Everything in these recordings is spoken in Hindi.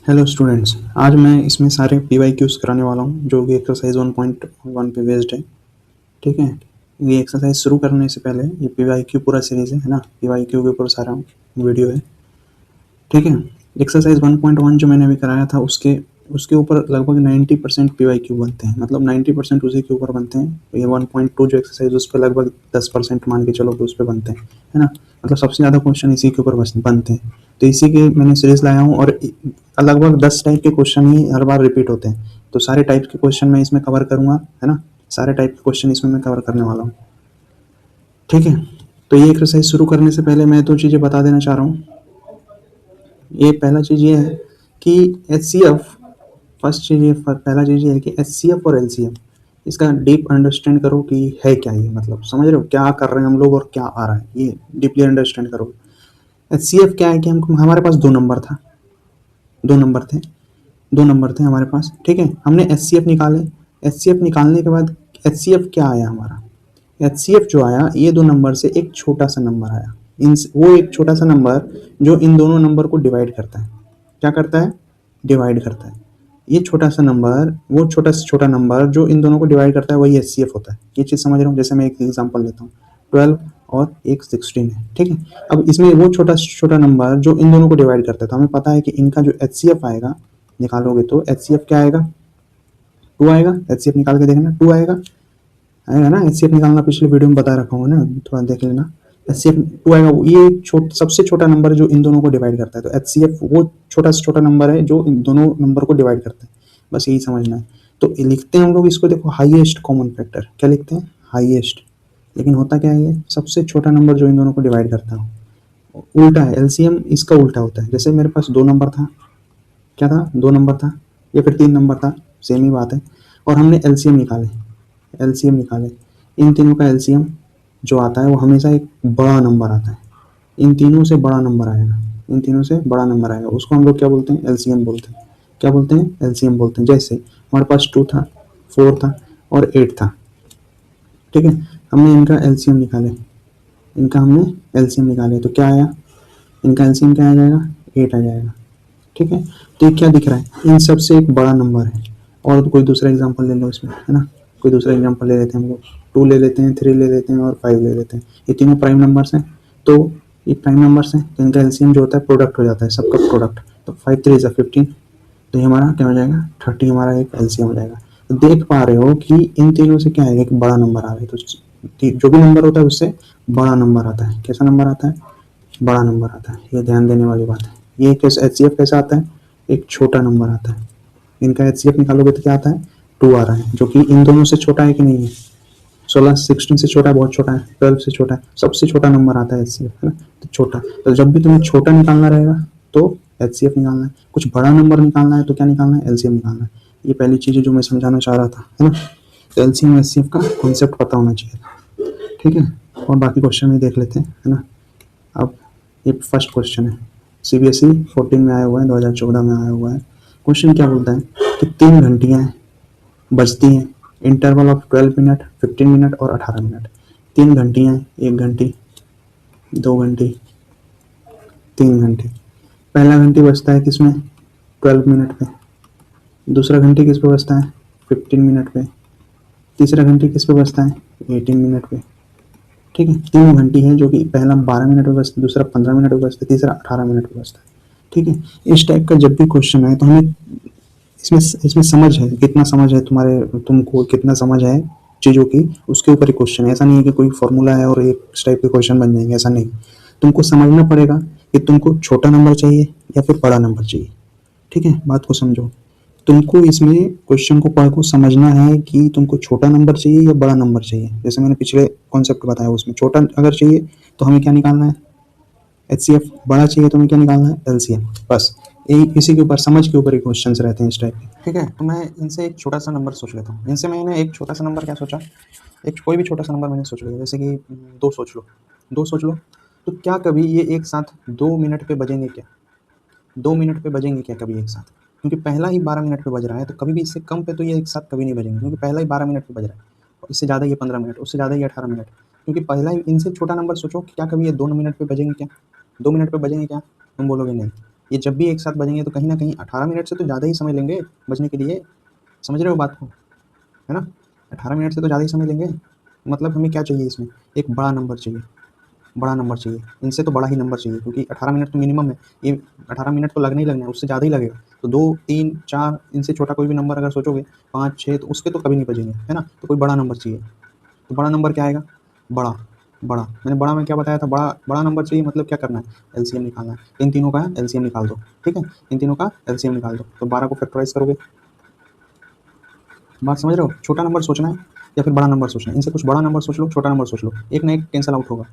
हेलो स्टूडेंट्स, आज मैं इसमें सारे पीवाईक्यूज कराने वाला हूँ जो कि एक्सरसाइज 1.1 पे बेस्ड है। ठीक है। ये एक्सरसाइज शुरू करने से पहले ये पीवाईक्यू पूरा सीरीज है ना, पीवाईक्यू के ऊपर सारा वीडियो है। ठीक है। एक्सरसाइज 1.1 जो मैंने अभी कराया था उसके उसके ऊपर लगभग 90% पीवाईक्यू बनते हैं, मतलब 90% उसी के ऊपर बनते हैं। ये 1.2 जो एक्सरसाइज उस पर लगभग 10% मान के चलो कि उस पर बनते हैं, है ना। मतलब सबसे ज़्यादा क्वेश्चन इसी के ऊपर बनते हैं। तो इसी के मैंने सीरीज लाया हूँ और लगभग 10 टाइप के क्वेश्चन ही हर बार रिपीट होते हैं। तो सारे टाइप के क्वेश्चन मैं इसमें कवर करूँगा, है ना। सारे टाइप के क्वेश्चन इसमें मैं कवर करने वाला हूँ। ठीक है। तो ये एक्सरसाइज शुरू करने से पहले मैं 2 चीज़ें बता देना चाह रहा हूँ। ये पहला चीज़ ये है कि एच सी एफ फर्स्ट चीज़ ये पहला चीज़ ये है कि एच सी एफ और एल सी एफ इसका डीप अंडरस्टैंड करो कि है क्या ये, मतलब समझ रहे हो क्या कर रहे हैं हम लोग और क्या आ रहा है, ये डीपली अंडरस्टैंड करो। एच सी एफ क्या है कि हमको हमारे पास 2 नंबर था, 2 नंबर थे, 2 नंबर थे हमारे पास। ठीक है। हमने एच सी एफ निकाले। एच सी एफ निकालने के बाद एच सी एफ क्या आया हमारा, एच सी एफ जो आया ये 2 नंबर से एक छोटा सा नंबर आया। इन वो एक छोटा सा नंबर जो इन दोनों नंबर को डिवाइड करता है। क्या करता है? डिवाइड करता है। ये छोटा सा नंबर, वो छोटा से छोटा नंबर जो इन दोनों को डिवाइड करता है वही एच सी एफ होता है। ये चीज़ समझ रहा हूँ। जैसे मैं एक एग्जांपल लेता हूँ, 12 और एक 16 है। ठीक है। अब इसमें वो छोटा से छोटा नंबर जो इन दोनों को डिवाइड करता है, तो हमें पता है कि इनका जो एच सी एफ आएगा, निकालोगे तो एच सी एफ क्या आएगा? 2 आएगा। एच सी एफ निकाल के देखना, 2 आएगा। आएगा ना। एच सी एफ निकालना पिछले वीडियो में बता रखा हूँ ना, थोड़ा देख लेना। एच सी एफ 2 आएगा। ये सबसे छोटा नंबर जो इन दोनों को डिवाइड करता है, तो एच सी एफ वो छोटा से छोटा नंबर है जो इन दोनों नंबर को डिवाइड करता है। बस यही समझना है। तो लिखते हैं हम लोग इसको, देखो हाईएस्ट कॉमन फैक्टर क्या लिखते हैं? हाईएस्ट। लेकिन होता क्या है, ये सबसे छोटा नंबर जो इन दोनों को डिवाइड करता है। उल्टा है, एलसीएम इसका उल्टा होता है। जैसे मेरे पास 2 नंबर था, क्या था? 2 नंबर था या फिर 3 नंबर था, सेम ही बात है। और हमने एलसीएम निकाले, एलसीएम निकाले। इन तीनों का एलसीएम जो आता है वो हमेशा एक बड़ा नंबर आता है। इन तीनों से बड़ा नंबर आएगा, इन तीनों से बड़ा नंबर आएगा, उसको हम लोग क्या बोलते हैं? एलसीएम बोलते हैं। क्या बोलते हैं? एलसीएम बोलते हैं। जैसे हमारे पास 2 था, 4 था और 8 था। ठीक है। हमने इनका एलसीएम निकाले, इनका हमने एलसीएम निकाले तो क्या आया? इनका एलसीएम क्या आ जाएगा? 8 आ जाएगा। ठीक है। तो ये क्या दिख रहा है? इन सब से एक बड़ा नंबर है। और कोई दूसरा एग्जांपल ले लो इसमें, है ना। कोई दूसरा एग्जांपल ले लेते हैं हम लोग। 2 ले लेते हैं, 3 ले लेते हैं और 5 ले लेते हैं। ये तीनों प्राइम नंबर्स हैं। तो ये प्राइम नंबर्स हैं तो इनका एलसीएम जो होता है प्रोडक्ट हो जाता है, सबका प्रोडक्ट। तो 5 3 15, तो ये हमारा क्या हो जाएगा? 30 हमारा एक एलसीएम हो जाएगा। तो देख पा रहे हो कि इन तीनों से क्या है, एक बड़ा नंबर आ रहा है। तो जो भी नंबर होता है उससे बड़ा नंबर आता है। कैसा नंबर आता है? बड़ा नंबर आता है। ये ध्यान देने वाली बात है। ये कैसे एच सी एफ कैसा आता है? एक छोटा नंबर आता है। इनका एच सी एफ निकालोगे तो क्या आता है? 2 आ रहा है, जो कि इन दोनों से छोटा है कि नहीं है? 16 16 से छोटा है, बहुत छोटा है। 12 से छोटा है, सबसे छोटा नंबर आता है एच सी एफ, है ना। तो छोटा, तो जब भी तुम्हें छोटा निकालना रहेगा तो एच सी एफ निकालना है। कुछ बड़ा नंबर निकालना है तो क्या निकालना है? एल सी एम निकालना है। ये पहली चीज़ है जो मैं समझाना चाह रहा था, है ना। तो L C M H C F का कॉन्सेप्ट पता होना चाहिए। ठीक है। और बाकी क्वेश्चन भी देख लेते हैं, है ना। अब ये फर्स्ट क्वेश्चन है, सीबीएसई 14 में आया हुआ है, 2014 में आया हुआ है। क्वेश्चन क्या बोलता है कि 3 घंटियाँ बजती हैं, इंटरवल ऑफ 12 मिनट, 15 मिनट और 18 मिनट। 3 घंटियाँ, 1 घंटी, 2 घंटी, 3 घंटी। पहला घंटी बजता है किसमें? 12 मिनट पे। दूसरा घंटी किस पे बजता है? 15 मिनट पे। तीसरा घंटी किस पे बजता है? 18 मिनट पे। ठीक है। 3 घंटी है जो कि पहला 12 मिनट में बजता है, दूसरा 15 मिनट में बजता है, तीसरा 18 मिनट में बजता है। ठीक है। इस टाइप का जब भी क्वेश्चन है तो हमें इसमें इसमें समझ है, कितना समझ है तुम्हारे, तुमको कितना समझ है चीज़ों की, उसके ऊपर ही क्वेश्चन है। ऐसा नहीं है कि कोई फॉर्मूला है और एक इस टाइप के क्वेश्चन बन जाएंगे, ऐसा नहीं। तुमको समझना पड़ेगा कि तुमको छोटा नंबर चाहिए या फिर बड़ा नंबर चाहिए। ठीक है। बात को समझो। तुमको इसमें क्वेश्चन को पढ़ को समझना है कि तुमको छोटा नंबर चाहिए या बड़ा नंबर चाहिए। जैसे मैंने पिछले कॉन्सेप्ट बताया उसमें छोटा अगर चाहिए तो हमें क्या निकालना है? H C F. बड़ा चाहिए तो हमें क्या निकालना है? L C M. बस यही, इसी के ऊपर, समझ के ऊपर ही क्वेश्चन रहते हैं इस टाइप के। ठीक है। तो मैं इनसे एक छोटा सा नंबर सोच लेता हूँ। इनसे मैंने एक छोटा सा नंबर क्या सोचा, एक कोई भी छोटा सा नंबर मैंने सोच लिया। जैसे कि 2 सोच लो, 2 सोच लो। तो क्या कभी ये एक साथ 2 मिनट पे बजेंगे क्या? 2 मिनट पे बजेंगे क्या कभी एक साथ? क्योंकि पहला ही 12 मिनट पे बज रहा है, तो कभी भी इससे कम पे तो ये एक साथ कभी नहीं बजेंगे, क्योंकि पहला ही 12 मिनट पे बज रहा है। और इससे ज़्यादा ये 15 मिनट, उससे ज़्यादा ये 18 मिनट। क्योंकि पहला ही, इनसे छोटा नंबर सोचो कि क्या कभी ये 2 मिनट पे बजेंगे क्या? 2 मिनट पे बजेंगे क्या? तुम बोलोगे नहीं। ये जब भी एक साथ बजेंगे तो कहीं ना कहीं 18 मिनट से तो ज़्यादा ही समय लेंगे बजने के लिए, समझ रहे हो बात को, है ना। 18 मिनट से तो ज़्यादा ही समय लेंगे। मतलब हमें क्या चाहिए इसमें, एक बड़ा नंबर चाहिए, बड़ा नंबर चाहिए, इनसे तो बड़ा ही नंबर चाहिए, क्योंकि 18 मिनट तो मिनिमम है, ये 18 मिनट तो लगने ही लगना है, उससे ज़्यादा ही लगेगा। तो 2, 3, 4, इनसे छोटा कोई भी नंबर अगर सोचोगे, 5, 6, तो उसके तो कभी नहीं बजेंगे, है ना। तो कोई बड़ा नंबर चाहिए। तो बड़ा नंबर क्या आएगा, बड़ा, बड़ा मैंने बड़ा में क्या बताया था, बड़ा बड़ा नंबर चाहिए, मतलब क्या करना है, एलसीएम निकालना है। इन तीनों का एलसीएम निकाल दो, ठीक है, इन तीनों का एलसीएम निकाल दो। तो 12 को फैक्टराइज करोगे, बात समझ रहे हो, छोटा नंबर सोचना है या फिर बड़ा नंबर सोचना है, इनसे कुछ बड़ा नंबर सोच लो, छोटा नंबर सोच लो, एक ना एक कैंसिल आउट होगा।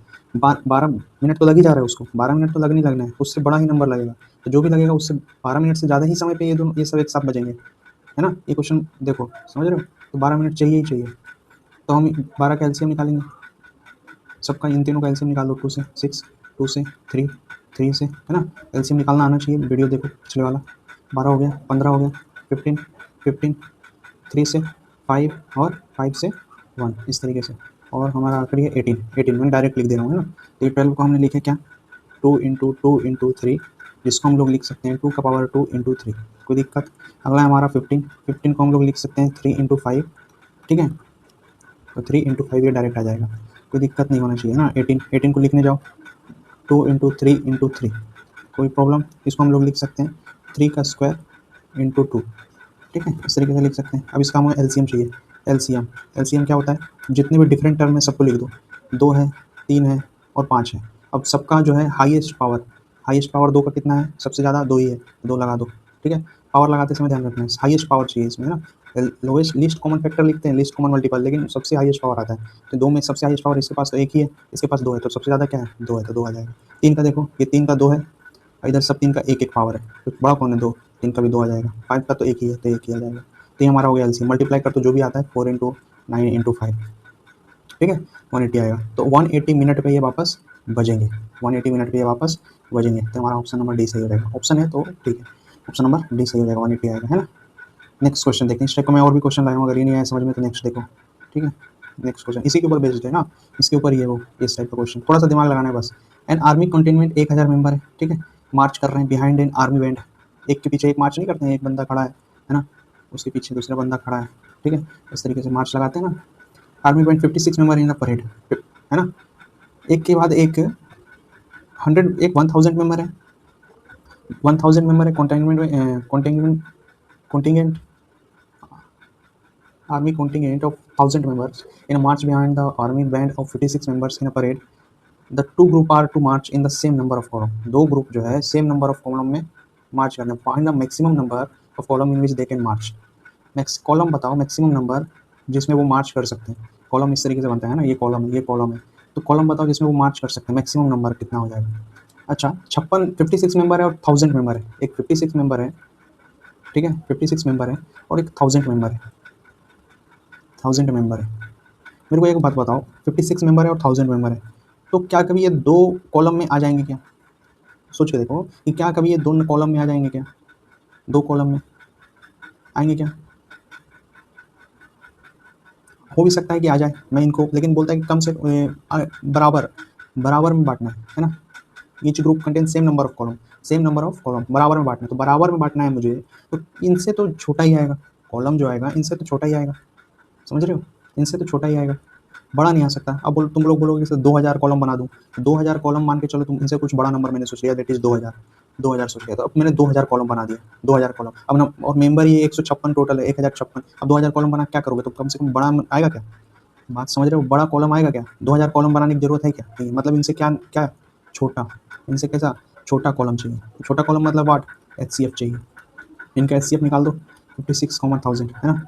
12 मिनट तो लग ही जा रहा है उसको, 12 मिनट तो लगने ही लगना है, उससे बड़ा ही नंबर लगेगा। तो जो भी लगेगा उससे 12 मिनट से ज़्यादा ही समय पे ये दोनों, ये सब एक साथ बजेंगे, है ना। ये क्वेश्चन देखो, समझ रहे हो। तो 12 मिनट चाहिए ही चाहिए। तो हम 12 का एलसीएम निकालेंगे, सबका इन तीनों का एलसीएम निकाल दो, 2 से 6, 2 से 3, 3 से, है ना। एलसीएम निकालना आना चाहिए, वीडियो देखो पिछले वाला। 12 हो गया, 15 हो गया, 15, 15, 3 से 5 और 5 से 1, इस तरीके से। और हमारा आखिरी है 18, 18 मैं डायरेक्ट लिख दे रहा हूँ, है ना। तो ये 12 को हमने लिखे क्या, 2 × 2 × 3, जिसको हम लोग लिख सकते हैं 2⁻2 × 3, कोई दिक्कत। अगला है हमारा 15, 15 को हम लोग लिख सकते हैं 3 × 5, ठीक है। तो 3 × 5 ये डायरेक्ट आ जाएगा, कोई दिक्कत नहीं होना चाहिए ना। 18, 18 को लिखने जाओ, 2 × 3 × 3, कोई प्रॉब्लम। इसको हम लोग लिख सकते हैं 3 का स्क्वायर × 2, ठीक है, इस तरीके से लिख सकते हैं। अब इसका हमें एलसीएम चाहिए। एलसीएम, एलसीएम क्या होता है, जितने भी डिफरेंट टर्म है सबको लिख दो, 2 है, 3 है और 5 है। अब सबका जो है हाईएस्ट पावर 2 का कितना है, सबसे ज़्यादा 2 ही है, 2 लगा दो, ठीक है। पावर लगाते समय ध्यान रखना है, हाईएस्ट पावर चाहिए इसमें, है ना। लोएस्ट लीस्ट कॉमन फैक्टर लिखते हैं, लीस्ट कॉमन मल्टीपल, लेकिन सबसे हाईएस्ट पावर आता है। तो 2 में सबसे हाईएस्ट पावर इसके पास तो एक ही है, इसके पास 2 है, तो सबसे ज़्यादा क्या है, 2 है, तो 2 आ जाएगा। 3 का देखो, ये 3 का 2 है, इधर सब 3 का एक एक पावर है, तो बड़ा कौन है, 2, 3 का भी 2 आ जाएगा। 5 का तो एक ही है, तो एक ही आ जाएगा। तो ये हमारा हो गया एलसीएम। मल्टीप्लाई कर तो जो भी आता है 4 × 9 × 5, ठीक है, 180 आएगा। तो 180 मिनट पे ये वापस बजेंगे, 180 मिनट पे ये वापस बजेंगे। तो हमारा ऑप्शन नंबर डी सही हो जाएगा। ऑप्शन है तो ठीक है, ऑप्शन नंबर डी सही हो जाएगा, 180 आएगा, है ना। नेक्स्ट क्वेश्चन देखते हैं। इस टाइप का मैं और भी क्वेश्चन लाया हूँ, अगर ये नहीं आया समझ में तो नेक्स्ट देखो, ठीक है। नेक्स्ट क्वेश्चन इसी के ऊपर बेस्ड है ना, इसके ऊपर ही है वो, इस टाइप का क्वेश्चन, थोड़ा सा दिमाग लगाना है बस। एन आर्मी कंटेनमेंट 1000 मेंबर है, ठीक है, मार्च कर रहे हैं बिहाइंड एन आर्मी बैंड। एक के पीछे एक मार्च नहीं करते हैं, एक बंदा खड़ा है ना, उसके पीछे दूसरा बंदा खड़ा है, ठीक है, इस तरीके से मार्च लगाते हैं ना। Army band 56 member in the parade, है ना। एक के बाद एक 100, एक 1000 मेंबर है, 1000 मेंबर है कॉन्टेंगमेंट में, कॉन्टिंगेंट army contingent of 1000 members in a march behind the army band of 56 members in a parade. The two group are to march in the same number of column. दो ग्रुप जो है सेम नंबर ऑफ कॉलम में मार्च करना है। Find the maximum number of column in which they can March. Column बताओ मैक्सिमम नंबर जिसमें वो मार्च कर सकते हैं। कॉलम इस तरीके से बनता है ना, ये कॉलम है, ये कॉलम है, तो कॉलम बताओ जिसमें वो मार्च कर सकते हैं, मैक्सिमम नंबर कितना हो जाएगा। अच्छा 56 मेंबर है और 1000 मेंबर है, एक 56 मेंबर है, ठीक है, 56 मेंबर है और एक 1000 मेंबर है, 1000 मेंबर है। मेरे को एक बात बताओ, 56 मेंबर है और 1000 मेंबर है, तो क्या कभी ये दो कॉलम में आ जाएंगे क्या। सोच के देखो कि क्या कभी ये दोनों कॉलम में आ जाएंगे क्या, दो कॉलम में आएंगे क्या। हो भी सकता है कि आ जाए, मैं इनको, लेकिन बोलता है कि कम से बराबर बराबर में बांटना है ना। Each group contain same number of column, same number of column, बराबर में बांटना है, तो बराबर में बांटना है मुझे, तो इनसे तो छोटा ही आएगा कॉलम जो आएगा, इनसे तो छोटा ही आएगा, समझ रहे हो, इनसे तो छोटा ही आएगा, बड़ा नहीं आ सकता। अब तुम लोग बोलोगे कि 2000 कॉलम बना दूं, तो 2000 कॉलम मान के चलो, तुम इनसे कुछ बड़ा नंबर मैंने सोच लिया, दैट इज 2000, 2000 सोच लिया, तो अब मैंने 2000 कॉलम बना दिया, 2000 कॉलम। अब ना, और मेंबर ये 156 टोटल है, 1056। अब 2000 कॉलम बना क्या करोगे, तो कम से कम बड़ा आएगा क्या, बात समझ रहे हो, बड़ा कॉलम आएगा क्या, 2000 कॉलम बनाने की जरूरत है क्या, नहीं, मतलब इनसे क्या क्या छोटा, इनसे कैसा छोटा कॉलम चाहिए। छोटा कॉलम मतलब वाट, HCF चाहिए, इनका HCF निकाल दो, 56,1000, है ना।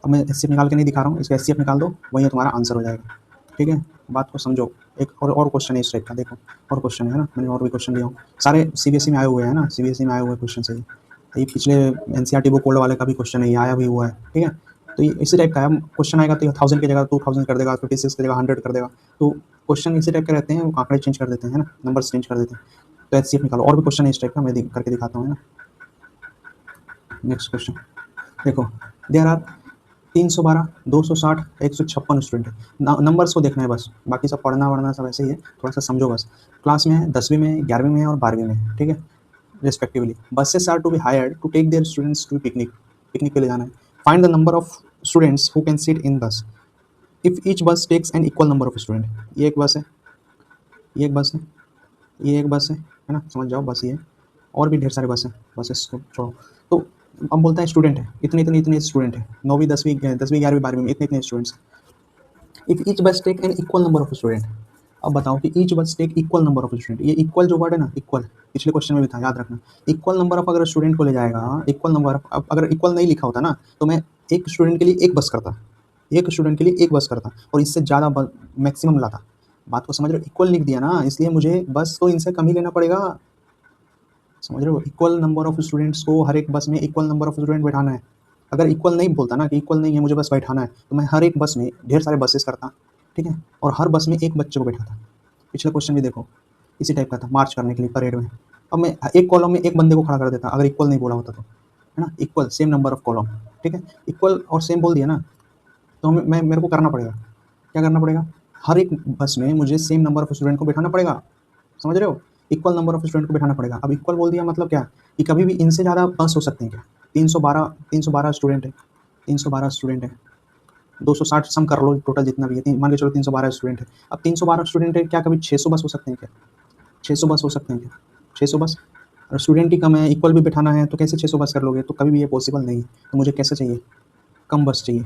अब मैं HCF निकाल के नहीं दिखा रहा हूँ, इसका HCF निकाल दो, वही तुम्हारा आंसर हो जाएगा, ठीक है। बात को समझो। एक और क्वेश्चन है इस टाइप का, देखो और क्वेश्चन है ना, मैंने और भी क्वेश्चन लिया हूँ, सारे CBSE में आए हुए हैं ना, CBSE में आए हुए क्वेश्चन है ये पिछले NCERT बुक होल्ड वाले का भी क्वेश्चन है, ये आया भी हुआ है, ठीक है। तो ये इसी टाइप का है, क्वेश्चन आएगा तो 1000 की जगह 2000 कर देगा, 56 की जगह 100 कर देगा, तो क्वेश्चन इसी टाइप के रहते हैं, आंकड़े चेंज कर देते हैं, है ना, नंबर चेंज कर देते हैं। तो HCF निकालो, और भी क्वेश्चन है इस टाइप का, मैं करके दिखाता हूँ, है ना। नेक्स्ट क्वेश्चन देखो, देयर आर 312, 260, 156 स्टूडेंट है। नंबर्स को देखना है बस, बाकी सब पढ़ना वढ़ना सब ऐसे ही है, थोड़ा सा समझो बस। क्लास में है, 10वीं में, 11वीं में और 12वीं में, ठीक है। respectively. Buses are to be hired to take their students to picnic. Picnic पे ले जाना है. Find the number of students who can sit in bus. If each bus takes an equal number of student. ये एक बस है, ये एक बस है, ये एक बस है ना, समझ जाओ बस ये है. और भी ढेर सारे बस हैं, बसेस को छोड़ो. तो अब बोलता है स्टूडेंट है, इतने इतने इतने स्टूडेंट है, 9वीं 10वीं 10वीं 11वीं 12वीं में इतने इतने students. If each bus take an equal number of student. अब बताओ कि each bus take equal number of student. ये इक्वल जो वर्ड है ना, इक्वल पिछले क्वेश्चन में भी था, याद रखना. इक्वल नंबर ऑफ अगर स्टूडेंट को ले जाएगा, इक्वल नंबर ऑफ, अगर इक्वल नहीं लिखा होता ना तो मैं एक स्टूडेंट के लिए एक बस करता, एक स्टूडेंट के लिए एक बस करता और इससे ज़्यादा मैक्सिमम लाता. बात को समझ रहे हो? इक्वल लिख दिया ना, इसलिए मुझे बस तो इनसे कम ही लेना पड़ेगा. समझ रहे हो? इक्वल नंबर ऑफ स्टूडेंट्स को हर एक बस में इक्वल नंबर ऑफ स्टूडेंट बैठाना है. अगर इक्वल नहीं बोलता ना कि इक्वल नहीं है, मुझे बस बैठाना है, तो मैं हर एक बस में ढेर सारे बसेस करता, ठीक है, और हर बस में एक बच्चे को बैठाता. पिछला क्वेश्चन भी देखो, इसी टाइप का था, मार्च करने के लिए परेड में. अब मैं एक कॉलम में एक बंदे को खड़ा कर देता अगर इक्वल नहीं बोला होता तो, है ना. Equal same number of column, ठीक है. इक्वल और सेम बोल दिया ना, तो मैं मेरे को करना पड़ेगा, क्या करना पड़ेगा, हर एक बस में मुझे सेम नंबर ऑफ स्टूडेंट को बैठाना पड़ेगा. समझ रहे हो? इक्वल नंबर ऑफ स्टूडेंट को बैठाना पड़ेगा. अब इक्वल बोल दिया मतलब क्या कि कभी भी इनसे ज़्यादा बस हो सकते हैं क्या. 312 स्टूडेंट है, 312 स्टूडेंट है, 260 सम कर लो टोटल जितना भी है, मान के चलो 312 स्टूडेंट है. अब 312 स्टूडेंट है, क्या कभी 600 बस हो सकते हैं क्या, 600 बस हो सकते हैं क्या, 600 बस. और स्टूडेंट ही कम है, इक्वल भी बैठाना है, तो कैसे 600 बस कर लोगे, तो कभी भी ये पॉसिबल नहीं है. तो मुझे कैसे चाहिए, कम बस चाहिए.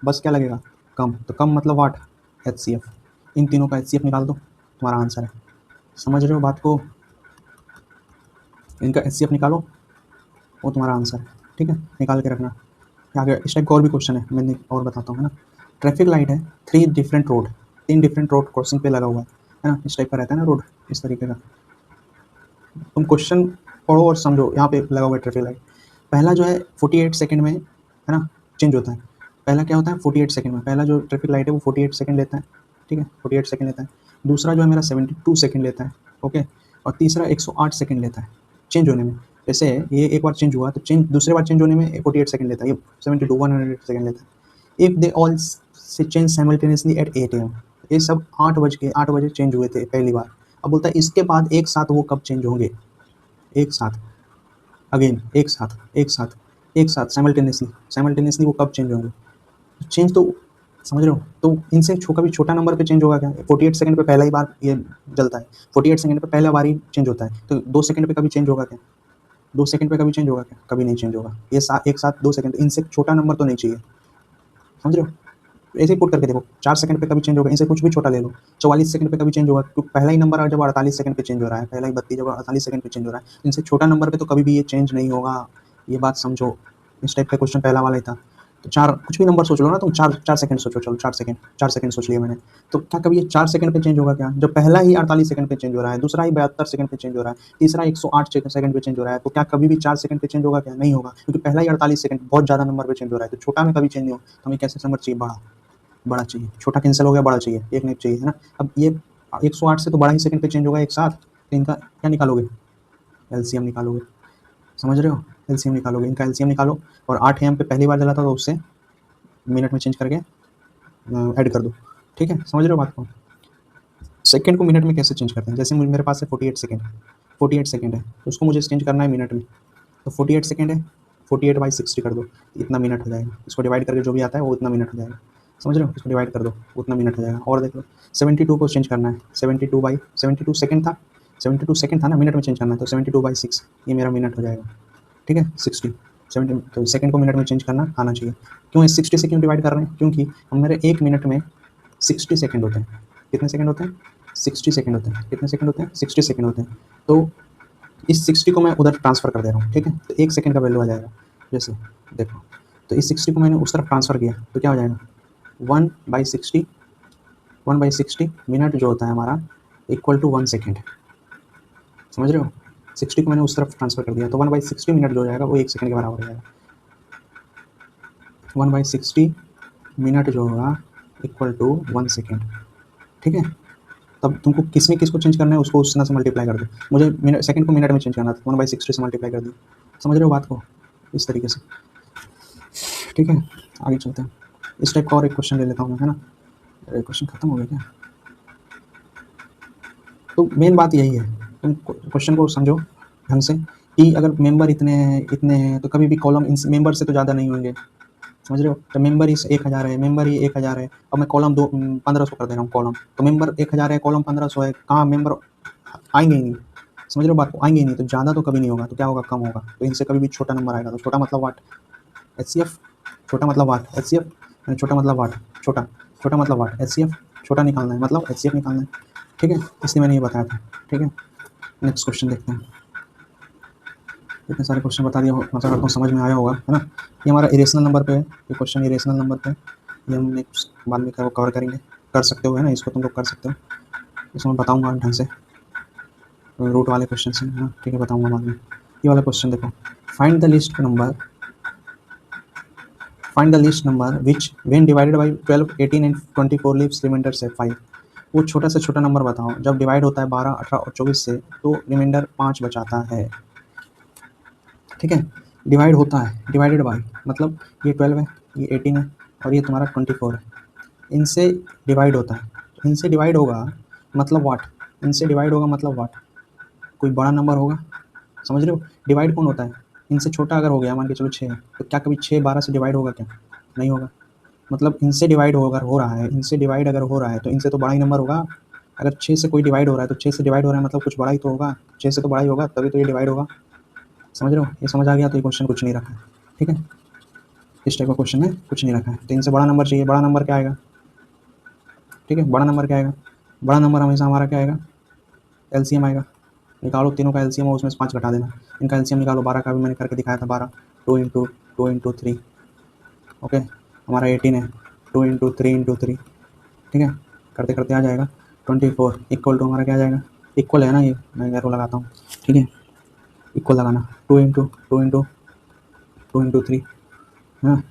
बस क्या लगेगा, कम. तो कम मतलब वाट, HCF. इन तीनों का HCF निकाल दो, तुम्हारा आंसर है. समझ रहे हो बात को? इनका HCF निकालो, वो तुम्हारा आंसर है, ठीक है. निकाल के रखना. आगे इस टाइप का और भी क्वेश्चन है, मैंने और बताता हूँ, है ना. ट्रैफिक लाइट है, 3 different road, 3 different road crossing पे लगा हुआ है ना. इस टाइप का रहता है ना रोड, इस तरीके का. तुम क्वेश्चन पढ़ो और समझो. यहाँ पे लगा हुआ है ट्रैफिक लाइट. पहला जो है 48 सेकंड में, है ना, चेंज होता है. पहला क्या होता है 48 सेकंड में, पहला जो ट्रैफिक लाइट है वो 48 सेकंड लेता है, ठीक है, 48 सेकंड लेता है. दूसरा जो है मेरा 72 सेकंड लेता है, ओके. और तीसरा 108 सेकंड लेता है चेंज होने में. जैसे ये एक बार चेंज हुआ तो चेंज दूसरे बार चेंज होने में 48 सेकंड लेता है, ये 72 100 सेकंड लेता है. If they all change simultaneously eight 8 AM. ये सब 8 बजे चेंज हुए थे पहली बार. अब बोलता है इसके बाद एक साथ वो कब चेंज होंगे, एक साथ, अगेन एक साथ, एक साथ, एक साथ साइमल्टेनियसली वो कब चेंज होंगे. चेंज तो समझ रहे हो. तो इनसे कभी छोटा नंबर पे चेंज होगा क्या. 48 सेकंड पे पहला ही बार ये जलता है, 48 सेकंड पे पहला बार ही चेंज होता है. तो 2 सेकंड पे कभी चेंज होगा क्या, 2 सेकंड पे कभी चेंज होगा क्या, कभी नहीं चेंज होगा. ये एक साथ 2 सेकंड, इनसे छोटा नंबर तो नहीं चाहिए. समझ रहे हो? ऐसे ही पुट करके देखो, 4 सेकंड पे कभी चेंज होगा, इनसे कुछ भी छोटा ले लो. 44 सेकंड पे कभी चेंज होगा, क्योंकि पहला ही नंबर जब 48 सेकंड पे चेंज हो रहा है, पहला ही 32 जब 48 सेकंड पे चेंज हो रहा है, इनसे छोटा नंबर पे तो कभी भी ये चेंज नहीं होगा. ये बात समझो. इस टाइप का क्वेश्चन पहला वाला ही था. तो 4 कुछ भी नंबर सोच लो ना तुम, 4 सेकंड सोचो, चलो 4 सेकंड सोच लिया मैंने. तो क्या कभी ये 4 सेकंड पे चेंज होगा क्या, जब पहला ही 48 सेकंड पे चेंज हो रहा है, दूसरा ही 72 सेकंड पे चेंज हो रहा है, तीसरा 108 सेकंड पे चेंज हो रहा है, तो क्या कभी भी 4 सेकंड पे चेंज होगा क्या, नहीं होगा, क्योंकि पहला ही 48 सेकंड बहुत ज़्यादा नंबर पे चेंज हो रहा है. तो छोटा में कभी चेंज नहीं हो, तो हमें कैसे नंबर चाहिए, बड़ा, बड़ा चाहिए. छोटा कैंसिल हो गया, बड़ा चाहिए, एक नहीं चाहिए, है ना. अब ये 108 से तो बड़ा ही सेकंड पे चेंज होगा एक साथ, तो इनका क्या निकालोगे, LCM निकालोगे. समझ रहे हो? LCM निकालोगे, इनका LCM निकालो. और 8 AM पे पहली बार जला था तो उससे मिनट में चेंज करके ऐड कर दो, ठीक है. समझ रहे हो बात को? सेकंड को मिनट में कैसे चेंज करते हैं, जैसे मेरे पास है 48 सेकंड, 48 सेकंड है, तो उसको मुझे चेंज करना है मिनट में. तो 48 सेकंड है, 48/60 कर दो, इतना मिनट हो जाएगा. इसको डिवाइड करके जो भी आता है वो इतना मिनट हो जाएगा. समझ रहे हो? इसको डिवाइड कर दो, उतना मिनट हो जाएगा. और देख लो 72 को चेंज करना है, 72 सेकंड था, 72 सेकंड था ना, मिनट में चेंज करना है, तो 72/6 ये मेरा मिनट हो जाएगा, ठीक है. 60 70, तो सेकंड को मिनट में चेंज करना आना चाहिए. क्यों 60 से क्यों डिवाइड कर रहे हैं, क्योंकि मेरे एक मिनट में 60 सेकंड होते हैं. कितने सेकंड होते हैं, 60 सेकंड होते हैं. कितने सेकंड होते हैं, 60 सेकंड होते हैं. तो इस 60 को मैं उधर ट्रांसफ़र कर दे रहा हूँ, ठीक है. तो 1 सेकंड का वैल्यू आ जाएगा. जैसे देखो, तो इस 60 को मैंने उस तरफ ट्रांसफ़र किया तो क्या हो जाएगा, 1/60, 1/60 मिनट जो होता है हमारा इक्वल टू 1 सेकंड. समझ रहे हो? 60 को मैंने उस तरफ ट्रांसफ़र कर दिया, तो 1/60 मिनट जो हो जाएगा वो 1 सेकंड के बराबर हो जाएगा. 1/60 मिनट जो होगा इक्वल टू 1 सेकंड, ठीक है. तब तुमको किस में किसको चेंज करना है उसको उस तरह से मल्टीप्लाई कर दो. मुझे मिनट सेकंड को मिनट में चेंज करना था, 1/60 से मल्टीप्लाई कर दी. समझ रहे हो बात को? इस तरीके से, ठीक है. आगे चलते हैं. इस टाइप का और एक क्वेश्चन ले लेता हूँ मैं, है ना. क्वेश्चन खत्म हो गया क्या. तो मेन बात यही है, तुम क्वेश्चन को समझो ढंग से कि अगर मेंबर इतने हैं तो कभी भी कॉलम इन मेंबर से तो ज़्यादा नहीं होंगे, समझ रहे हो? तो मेंबर ही 1000 है, मेंबर ही 1000 है, अब मैं कॉलम 1500 कर दे रहा हूँ कॉलम, तो मेंबर 1000 है, कॉलम 1500 है, कहाँ मेंबर आएंगे ही नहीं, समझ रहे हो बात को? आएंगे ही नहीं, तो ज़्यादा तो कभी नहीं होगा, तो क्या होगा, कम होगा, तो इनसे कभी भी छोटा नंबर आएगा, तो छोटा मतलब वाट, एचसीएफ, छोटा मतलब वाट, एचसीएफ छोटा मतलब वाट, छोटा छोटा मतलब वाट, एचसीएफ छोटा निकालना है, मतलब एचसीएफ निकालना है, ठीक है, इसलिए मैंने ये बताया था, ठीक है। नेक्स्ट क्वेश्चन देखते हैं। इतने सारे क्वेश्चन बता दिया, आशा करता हूँ समझ में आया होगा, है ना। ये हमारा इरेशनल नंबर पे है, ये क्वेश्चन इरेशनल नंबर पे है, ये हम नेक्स्ट बाद में कवर करेंगे, कर सकते हो, है ना, इसको तुम लोग कर सकते हो, इसमें बताऊँगा ढंग से, रूट वाले क्वेश्चन से, है ना, ठीक है, बताऊँगा बाद में। ये वाला क्वेश्चन देखो, find the list number, find the list number which when divided by 12, 18 and 24 leaves remainder से 5। वो छोटा से छोटा नंबर बताओ जब डिवाइड होता है 12, 18 और 24 से, तो रिमाइंडर 5 बचाता है, ठीक है। डिवाइड होता है, डिवाइडेड बाई मतलब ये 12 है, ये 18 है और ये तुम्हारा 24 है, इनसे डिवाइड होता है, इनसे डिवाइड होगा मतलब वाट, इनसे डिवाइड होगा मतलब वाट, कोई बड़ा नंबर होगा, समझ रहे हो? डिवाइड कौन होता है, इनसे छोटा अगर हो गया, मान के चलो 6 है, तो क्या कभी 6 12 से डिवाइड होगा क्या? नहीं होगा, मतलब इनसे डिवाइड अगर हो रहा है, इनसे डिवाइड अगर हो रहा है तो इनसे तो बड़ा ही नंबर होगा। अगर 6 से कोई डिवाइड हो रहा है तो 6 से डिवाइड हो रहा है मतलब कुछ बड़ा ही तो होगा, 6 से तो बड़ा ही होगा, तभी तो ये डिवाइड होगा, समझ रहे हो? ये समझ आ गया, तो ये क्वेश्चन कुछ नहीं रखा है, ठीक है, इस टाइप का क्वेश्चन है, कुछ नहीं रखा है, तो इनसे बड़ा नंबर चाहिए, बड़ा नंबर क्या आएगा, ठीक है, बड़ा नंबर क्या आएगा, बड़ा नंबर हमेशा हमारा क्या आएगा, एलसीएम आएगा, निकालो तीनों का एलसीएम और उसमें से 5 घटा देना, इनका एलसीएम निकालो, 12 का भी मैंने करके दिखाया था, 12 2 × 3, ओके, हमारा 18 है, 2 × 3 × 3, ठीक है, करते करते आ जाएगा 24 इक्वल टू हमारा क्या आ जाएगा, इक्वल है ना, ये मैं एरो लगाता हूँ, ठीक है, इक्वल लगाना, 2 × 3, है ना,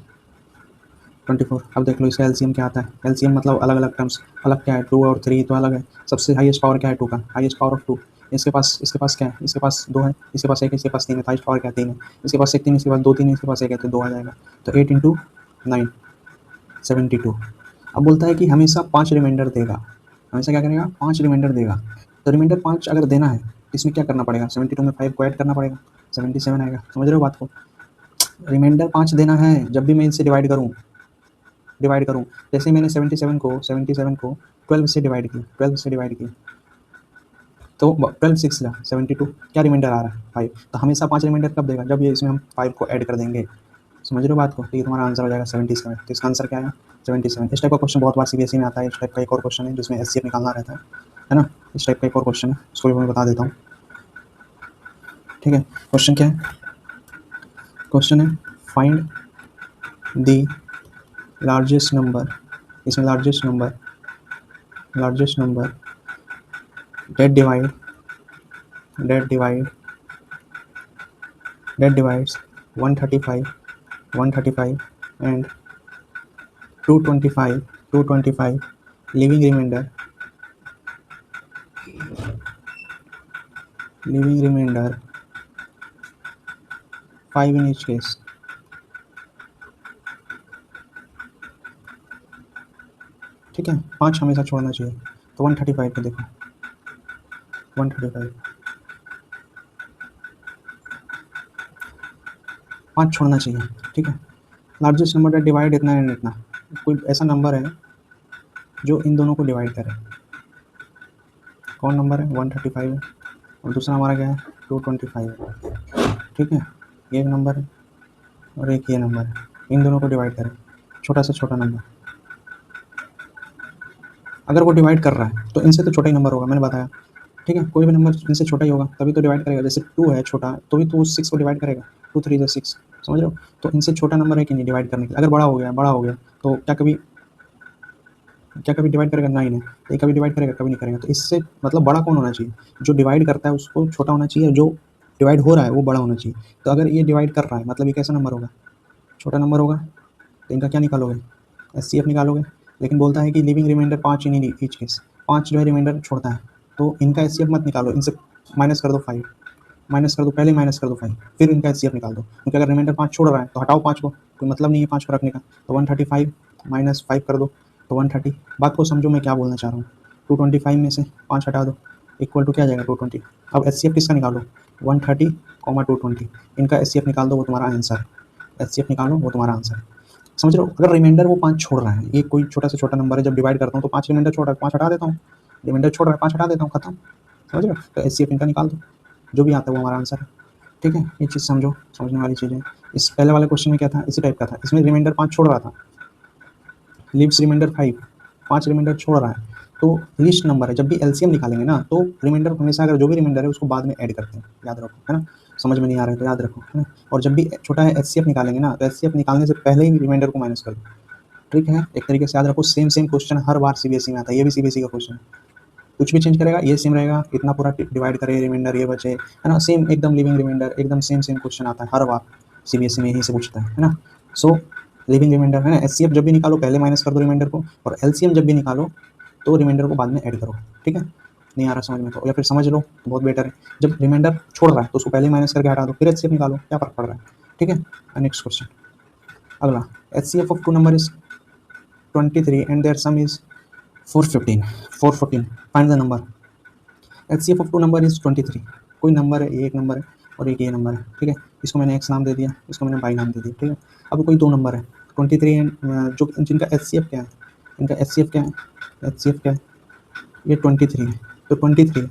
24। अब देख लो इसका एलसीएम क्या आता है, एलसीएम मतलब अलग अलग टर्म्स, अलग क्या है, 2 और 3 तो अलग है, सबसे हाईएस्ट पावर क्या है 2 का, हाईएस्ट पावर ऑफ 2, इसके पास क्या है, इसके पास 2 है, इसके पास 1 है, इसके पास 3 है, हाईएस्ट पावर क्या है 3 है, इसके पास 1 3, इसके पास 2 3 है, इसके पास 1 है, तो 2 आ जाएगा, तो 8 × 9 72। अब बोलता है कि हमेशा 5 रिमाइंडर देगा, हमेशा क्या करेगा, 5 रिमाइंडर देगा, तो रिमाइंडर 5 अगर देना है तो इसमें क्या करना पड़ेगा, 72 में 5 को ऐड करना पड़ेगा, 77 आएगा, समझ रहे हो बात को? रिमाइंडर 5 देना है जब भी मैं इनसे डिवाइड करूँ, जैसे मैंने 77 को 12 से डिवाइड किया, तो 12 6 जा 72, क्या रिमाइंडर आ रहा है 5, तो हमेशा 5 रिमाइंडर कब देगा, जब ये इसमें हम 5 को ऐड कर देंगे, समझ रहे हो बात को? तो ये तुम्हारा आंसर हो जाएगा 77, तो इसका आंसर क्या है 77। इस टाइप का क्वेश्चन बहुत बार सीबीएसई में आता है, इस टाइप का एक और क्वेश्चन है जिसमें एचसीएफ निकालना रहता है ना, इस टाइप का एक और क्वेश्चन है, उसको भी मैं बता देता हूँ, ठीक है। क्वेश्चन क्या है, क्वेश्चन है फाइंड द लार्जेस्ट नंबर, इसमें largest number that divides 135 and 225 leaving remainder 5 in each case, ठीक है, 5 हमेशा छोड़ना चाहिए, तो 135 पे देखो, 135 5 छोड़ना चाहिए, ठीक है। लार्जेस्ट नंबर का डिवाइड इतना है, इतना कोई ऐसा नंबर है जो इन दोनों को डिवाइड करे, कौन नंबर है, 135 है, और दूसरा हमारा क्या है 225 है, ठीक है, ये एक नंबर है और एक ये नंबर है, इन दोनों को डिवाइड करें, छोटा से छोटा नंबर, अगर वो डिवाइड कर रहा है तो इनसे तो छोटा ही नंबर होगा, मैंने बताया, ठीक है, कोई भी नंबर इनसे छोटा ही होगा तभी तो डिवाइड करेगा, जैसे 2 है छोटा तो भी तो 6 को डिवाइड करेगा, 2 3 6, समझ रहे हो? तो इनसे छोटा नंबर है कि नहीं डिवाइड करने के लिए, अगर बड़ा हो गया तो क्या कभी डिवाइड करेगा, 9 है, तो ये कभी डिवाइड करेगा, कभी नहीं करेगा, तो इससे मतलब बड़ा कौन होना चाहिए, जो डिवाइड करता है उसको छोटा होना चाहिए, जो डिवाइड हो रहा है वो बड़ा होना चाहिए, तो अगर ये डिवाइड कर रहा है मतलब ये कैसा नंबर होगा, छोटा नंबर होगा, तो इनका क्या निकालोगे, एचसीएफ निकालोगे, लेकिन बोलता है कि leaving remainder 5 in each case, 5 जो है रिमाइंडर छोड़ता है, तो इनका एचसीएफ मत निकालो, इनसे माइनस कर दो 5, पहले माइनस कर दो 5, फिर इनका एचसीएफ निकाल दो, क्योंकि अगर रिमाइंडर 5 छोड़ रहा है तो हटाओ 5 को, कोई मतलब नहीं है 5 को रखने का, तो 135 माइनस 5 कर दो, तो 130, बात को समझो मैं क्या बोलना चाह रहा हूँ, 225 में से 5 हटा दो, इक्वल टू क्या आ जाएगा 220, अब एचसीएफ किसका निकालो, 130 कॉमा 220, इनका एचसीएफ निकाल दो, वो तुम्हारा आंसर, एचसीएफ निकालो वो तुम्हारा आंसर। समझ रहे हो? अगर रिमाइंडर वो 5 छोड़ रहा है, ये कोई छोटा से छोटा नंबर है, जब डिवाइड करता हूँ तो 5 रिमाइंडर छोड़ रहा है, 5 हटा देता हूँ, रिमाइंडर छोड़ रहा है 5 हटा देता हूँ, खत्म। समझ रहे हो? तो एचसीएफ इनका निकाल दो, जो भी आता है वो हमारा आंसर है। ठीक है, ये चीज़ समझो, समझने वाली चीज़ है। इस पहले वाले क्वेश्चन में क्या था, इसी टाइप का था, इसमें रिमाइंडर 5 छोड़ रहा था, लीव्स रिमाइंडर 5, 5 रिमाइंडर छोड़ रहा है, तो लीस्ट नंबर है। जब भी एलसीएम निकालेंगे ना, तो रिमाइंडर हमेशा, अगर जो भी रिमाइंडर है उसको बाद में ऐड करते हैं, याद रखो, है ना? समझ में नहीं आ रहा है तो याद रखो, है ना? और जब भी छोटा है एचसीएफ निकालेंगे ना, तो एचसीएफ निकालने से पहले ही रिमाइंडर को माइनस कर दो। ठीक है, एक तरीके से याद रखो, सेम सेम क्वेश्चन हर बार सीबीएसई में आता है, ये भी सीबीएसई का क्वेश्चन है, कुछ भी चेंज करेगा, ये सेम रहेगा, इतना पूरा डिवाइड करे, रिमाइंडर ये बचे, है ना? सेम एकदम लिविंग रिमाइंडर, एकदम सेम सेम क्वेश्चन आता है हर बार, सीबीएसई में यही से पूछता है ना? सो लिविंग रिमाइंडर, है ना? एचसीएफ जब भी निकालो पहले माइनस कर दो रिमाइंडर को, और एलसीएम जब भी निकालो तो रिमाइंडर को बाद में ऐड करो। ठीक है, नहीं आ रहा समझ में तो, या फिर समझ लो तो बहुत बेटर है। जब रिमाइंडर छोड़ रहा है तो उसको पहले माइनस करके हटा दो, फिर एचसीएफ निकालो, क्या फर्क पड़ रहा है? ठीक है, नेक्स्ट क्वेश्चन, अगला, HCF of two number is 23 and their sum is 415, 414, find the number. HCF of two number is 23, कोई नंबर है, ये एक नंबर है और एक ये नंबर है। ठीक है, इसको मैंने एक्स नाम दे दिया, इसको मैंने वाई नाम दे दिया। ठीक है, अब कोई दो नंबर है 23 एंड जो जिनका एचसीएफ क्या है, इनका एचसीएफ क्या है, एचसीएफ क्या है, ये 23 है, तो 23 है।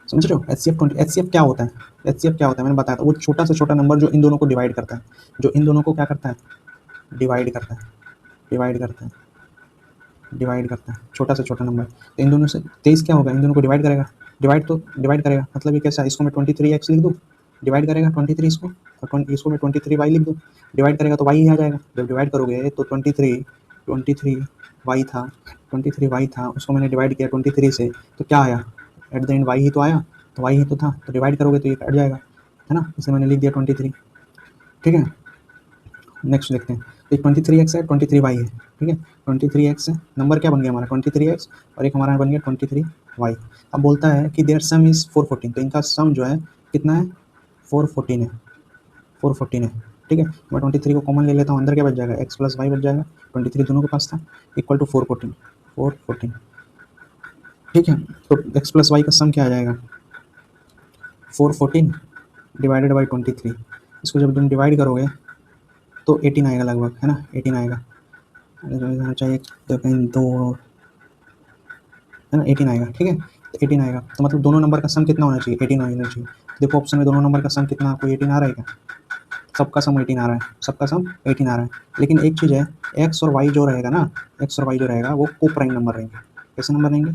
समझ रहे हो? एचसीएफ 20, एचसीएफ क्या होता है, एचसीएफ क्या होता है मैंने बताया था, वो छोटा से छोटा नंबर जो इन दोनों को डिवाइड करता है, जो इन दोनों को क्या करता है, डिवाइड करता है, डिवाइड करता है, डिवाइड करता है, छोटा से छोटा नंबर। तो इन दोनों से 23 क्या होगा, इन दोनों को डिवाइड करेगा, डिवाइड तो डिवाइड करेगा, मतलब ये कैसा, इसको मैं 23x लिख दूँ, डिवाइड करेगा 23 इसको, और इसको मैं 23y लिख दूँ, डिवाइड करेगा तो y ही आ जाएगा। जब डिवाइड करोगे तो 23y था, 23y था, उसको मैंने डिवाइड किया 23 से, तो क्या आया, एट द एंड y ही तो आया, तो y ही तो था, तो डिवाइड करोगे तो ये कट जाएगा, है ना? इसे मैंने लिख दिया 23। ठीक है, नेक्स्ट देखते हैं, एक 23x है, 23y है। ठीक है, 23x है, नंबर क्या बन गया हमारा 23x, और एक हमारा बन गया 23y। अब बोलता है कि देयर सम इज़ 414, तो इनका सम जो है कितना है, 414 है, 414 है। ठीक है, मैं 23 को कॉमन ले लेता हूँ, अंदर क्या बच जाएगा, x प्लस वाई बच जाएगा, 23 दोनों के पास था, इक्वल टू 414। ठीक है, तो x प्लस वाई का सम क्या आ जाएगा, 414 डिवाइडेड बाई 23, इसको जब तुम डिवाइड करोगे तो 18 आएगा लगभग, है ना? 18 आएगा, जाना चाहिए तो कहीं दो, है ना? 18 आएगा। ठीक है, तो 18 आएगा, तो मतलब दोनों नंबर का सम कितना होना चाहिए, 18 होना चाहिए। देखो ऑप्शन में दोनों नंबर का सम कितना, आपको 18 आ रहा है क्या, सबका सम 18 आ रहा है, सबका सम 18 आ रहा है। लेकिन एक चीज़ है, एक्स और वाई जो रहेगा ना, एक्स और वाई जो रहेगा वो को प्राइम नंबर रहेंगे। कैसे नंबर रहेंगे,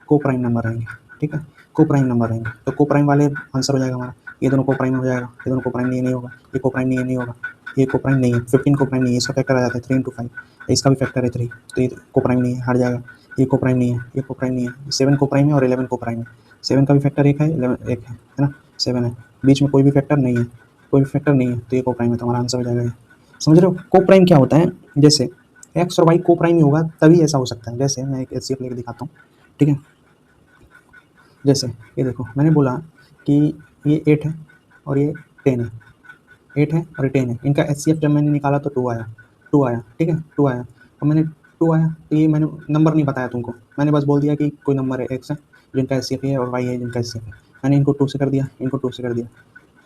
को प्राइम नंबर रहेंगे। ठीक है, को प्राइम नंबर रहेंगे, तो को प्राइम वाले आंसर हो जाएगा हमारा, ये दोनों को प्राइम हो जाएगा, ये दोनों को प्राइम नहीं होगा, ये को प्राइम नहीं होगा, ये को प्राइम नहीं है, 15 को प्राइम नहीं है, इसका फैक्टर आ जाता है 3 × 5, इसका भी फैक्टर है 3, तो ये को प्राइम नहीं है, हट जाएगा, ये को प्राइम नहीं है, ये को प्राइम नहीं है, 7 को प्राइम है और 11 को प्राइम है, 7 का भी फैक्टर एक है, 11 एक है ना, 7 है, बीच में कोई भी फैक्टर नहीं है, कोई भी फैक्टर नहीं है, तो ये को प्राइम है, तो हमारा आंसर हो जाएगा ये। समझ रहे हो? को प्राइम क्या होता है, जैसे एक्स और वाई को प्राइम ही होगा तभी ऐसा हो सकता है। जैसे मैं एक एचसीएफ लेके दिखाता हूँ। ठीक है, जैसे ये देखो, मैंने बोला कि ये 8 है और ये 10 है, 8 है और ये 10 है, इनका एचसीएफ जब मैंने निकाला तो 2 आया, 2 आया। ठीक है, 2 आया, और मैंने 2 आया तो ये मैंने नंबर नहीं बताया तुमको, मैंने बस बोल दिया कि कोई नंबर है एक्स है जिनका एचसीएफ है और वाई है जिनका एचसीएफ है, मैंने इनको 2 से कर दिया, इनको 2 से कर दिया,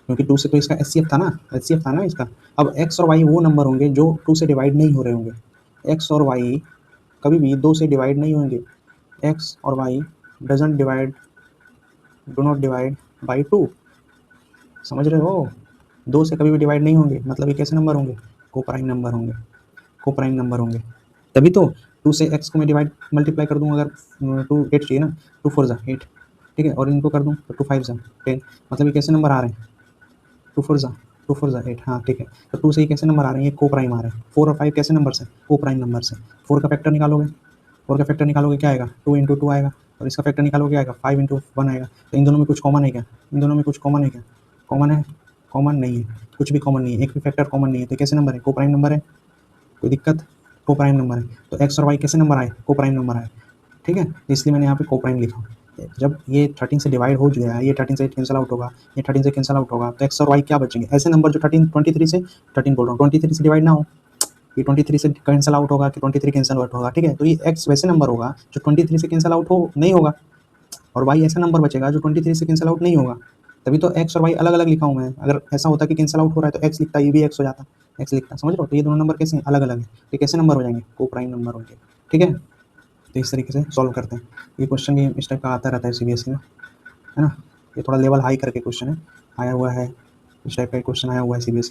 क्योंकि 2 से तो इसका एचसीएफ था ना, एचसीएफ था ना इसका। अब एक्स और वाई वो नंबर होंगे जो 2 से डिवाइड नहीं हो रहे होंगे, एक्स और वाई कभी भी 2 से डिवाइड नहीं होंगे, एक्स और y doesn't divide, do not divide by 2। समझ रहे हो? 2 से कभी भी डिवाइड नहीं होंगे, मतलब ये कैसे नंबर होंगे, को प्राइम नंबर होंगे, को प्राइम नंबर होंगे। तभी तो 2 से x को मैं डिवाइड मल्टीप्लाई कर दूँ, अगर 2 8 चाहिए ना, 2 4 जा 8। ठीक है, और इनको कर दूँ तो 2 5 जा 10, मतलब ये कैसे नंबर आ रहे हैं, 2 4 जा 8। हाँ ठीक है, तो 2 से ये कैसे नंबर आ रहे हैं, ये को प्राइम आ रहे हैं। 4 और 5 कैसे नंबर से, को प्राइम नंबर से। 4 का फैक्टर निकालोगे, 4 का फैक्टर निकालोगे क्या आएगा, 2 × 2 आएगा, और इसका फैक्टर निकालोगे क्या आएगा, 5 × 1 आएगा। तो इन दोनों में कुछ कॉमन है क्या, इन दोनों में कुछ कॉमन है क्या, कॉमन है, कॉमन नहीं है, कुछ भी कॉमन नहीं है, एक भी फैक्टर कॉमन नहीं है, तो कैसे नंबर है, को प्राइम नंबर है, कोई दिक्कत, को प्राइम नंबर है। तो एक्स और वाई कैसे नंबर आए, को प्राइम नंबर आए। ठीक है, इसलिए मैंने यहाँ पे को प्राइम लिखा। जब ये 13 से डिवाइड हो गया है, ये 13 से कैंसिल आउट होगा, ये 13 से कैंसिल आउट होगा, तो एक्स और वाई क्या बचेंगे, ऐसे नंबर जो 23 से 13 बोल रहा हूँ 23 से डिवाइड ना हो, ये 23 से कैंसिल आउट होगा कि 23 कैंसिल आउट होगा। ठीक है, तो ये एक्स वैसे नंबर होगा जो 23 से कैंसिल आउट हो नहीं होगा, और वाई ऐसा नंबर बचेगा जो 23 से कैंसिल आउट नहीं होगा, तभी तो एक्स और वाई अलग अलग लिखा हूँ मैं। अगर ऐसा होता कि कैंसिल आउट हो रहा है तो एक्स लिखता, ये भी एक्स हो जाता, एक्स लिखता, समझ रहे हो। तो ये दोनों नंबर कैसे अलग अलग है, ये कैसे नंबर हो जाएंगे, को प्राइम नंबर होंगे। ठीक है, तो इस तरीके से सॉल्व करते हैं। ये क्वेश्चन भी इस टाइप का आता रहता है सीबीएसई में, है ना। ये थोड़ा लेवल हाई करके क्वेश्चन है, आया हुआ है, इस टाइप का क्वेश्चन आया हुआ है सीबीएसई